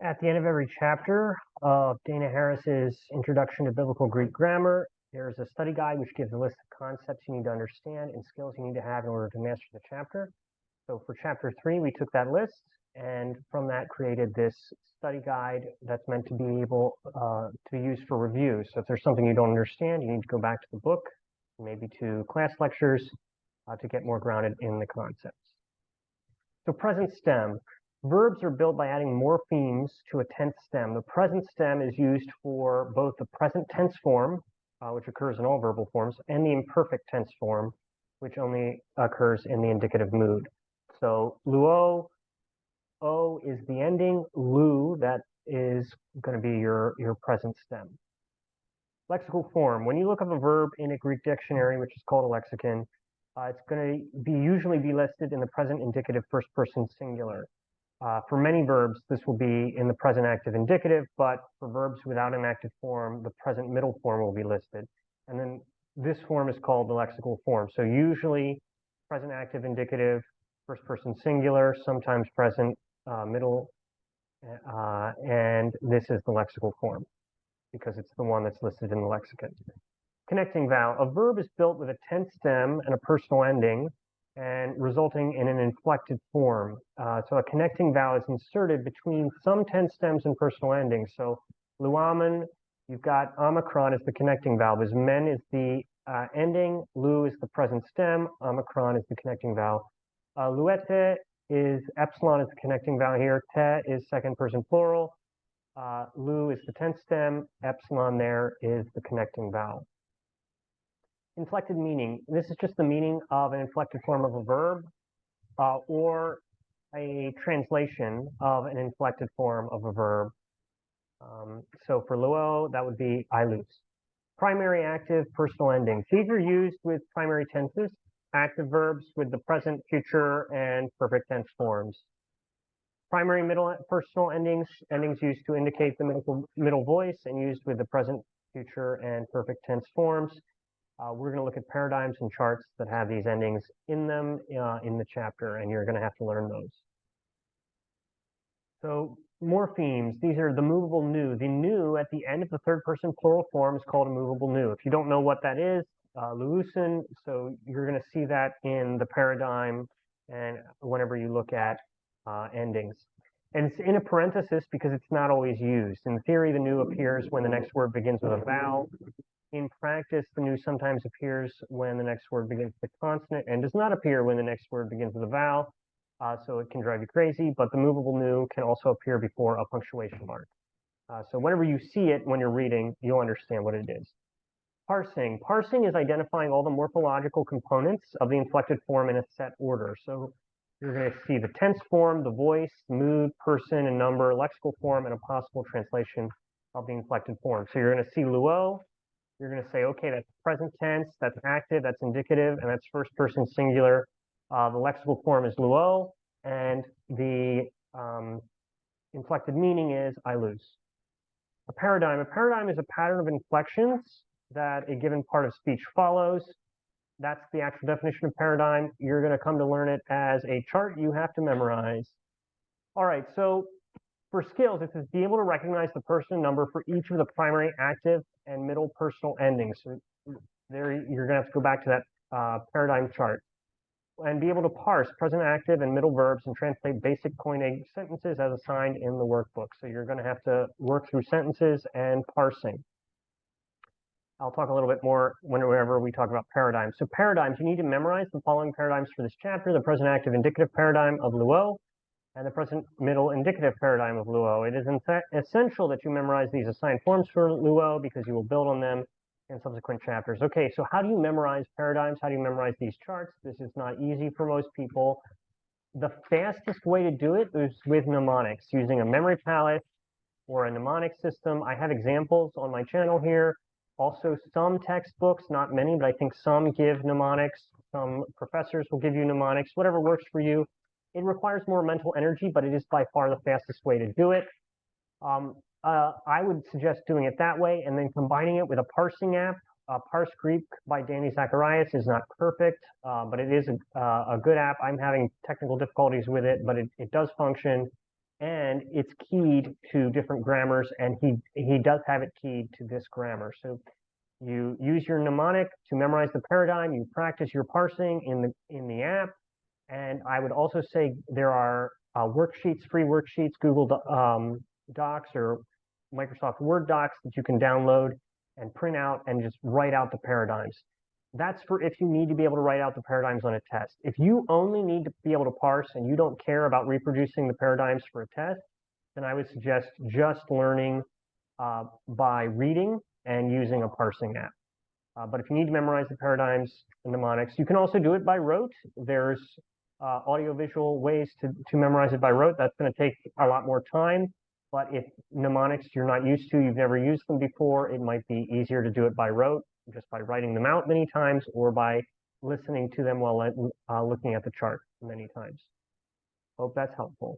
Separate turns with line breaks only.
At the end of every chapter of Dana Harris's Introduction to Biblical Greek Grammar, there's a study guide which gives a list of concepts you need to understand and skills you need to have in order to master the chapter. So for chapter 3, we took that list and from that created this study guide that's meant to be able to use for review. So if there's something you don't understand, you need to go back to the book, maybe to class lectures to get more grounded in the concepts. So present stem. Verbs are built by adding morphemes to a tense stem. The present stem is used for both the present tense form, which occurs in all verbal forms, and the imperfect tense form, which only occurs in the indicative mood. So luo, o is the ending, lu, that is going to be your present stem. Lexical form. When you look up a verb in a Greek dictionary, which is called a lexicon, it's going to usually be listed in the present indicative first person singular. For many verbs, this will be in the present active indicative, but for verbs without an active form, the present middle form will be listed. And then this form is called the lexical form. So usually present active indicative, first person singular, sometimes present middle, and this is the lexical form because it's the one that's listed in the lexicon. Connecting vowel. A verb is built with a tense stem and a personal ending, and resulting in an inflected form. So a connecting vowel is inserted between some tense stems and personal endings. So luamen, you've got omicron as the connecting vowel. As men is the ending, lu is the present stem, omicron is the connecting vowel. Luete is epsilon is the connecting vowel here, te is second person plural, lu is the tense stem, epsilon there is the connecting vowel. Inflected meaning. This is just the meaning of an inflected form of a verb or a translation of an inflected form of a verb. So for luo, that would be ilus. Primary active, personal endings. These are used with primary tenses, active verbs with the present, future, and perfect tense forms. Primary middle personal endings used to indicate the middle voice and used with the present, future, and perfect tense forms. We're going to look at paradigms and charts that have these endings in them in the chapter, and you're going to have to learn those. So morphemes, these are the movable nu. The nu at the end of the third person plural form is called a movable nu. If you don't know what that is, luusin, so you're going to see that in the paradigm and whenever you look at endings. And it's in a parenthesis because it's not always used. In theory, the nu appears when the next word begins with a vowel. In practice, the nu sometimes appears when the next word begins with a consonant and does not appear when the next word begins with a vowel. So it can drive you crazy, but the movable nu can also appear before a punctuation mark. So whenever you see it when you're reading, you'll understand what it is. Parsing. Parsing is identifying all the morphological components of the inflected form in a set order. So you're going to see the tense form, the voice, mood, person, and number, lexical form, and a possible translation of the inflected form. So you're going to see luo. You're going to say, okay, that's present tense, that's active, that's indicative, and that's first person singular. The lexical form is luo, and the inflected meaning is ilus. A paradigm. A paradigm is a pattern of inflections that a given part of speech follows. That's the actual definition of paradigm. You're going to come to learn it as a chart you have to memorize. All right, so for skills, it says be able to recognize the person number for each of the primary active and middle personal endings. So there you're going to have to go back to that paradigm chart. And be able to parse present active and middle verbs and translate basic Koine sentences as assigned in the workbook. So you're going to have to work through sentences and parsing. I'll talk a little bit more whenever we talk about paradigms. So paradigms, you need to memorize the following paradigms for this chapter: the present active indicative paradigm of luo, and the present middle indicative paradigm of luo. It is essential that you memorize these assigned forms for luo because you will build on them in subsequent chapters. Okay, so how do you memorize paradigms? How do you memorize these charts? This is not easy for most people. The fastest way to do it is with mnemonics, using a memory palette or a mnemonic system. I have examples on my channel here. Also, some textbooks, not many, but I think some give mnemonics. Some professors will give you mnemonics, whatever works for you. It requires more mental energy, but it is by far the fastest way to do it. I would suggest doing it that way and then combining it with a parsing app. Parse Greek by Danny Zacharias is not perfect, but it is a good app. I'm having technical difficulties with it, but it does function. and it's keyed to different grammars, and he does have it keyed to this grammar. So you use your mnemonic to memorize the paradigm, you practice your parsing in the app, and I would also say there are worksheets, free worksheets, Google Docs or Microsoft Word docs that you can download and print out and just write out the paradigms. That's for if you need to be able to write out the paradigms on a test. If you only need to be able to parse and you don't care about reproducing the paradigms for a test, then I would suggest just learning by reading and using a parsing app. But if you need to memorize the paradigms and mnemonics, you can also do it by rote. There's audiovisual ways to memorize it by rote. That's going to take a lot more time. But if mnemonics you're not used to, you've never used them before, it might be easier to do it by rote, just by writing them out many times or by listening to them while looking at the chart many times. Hope that's helpful.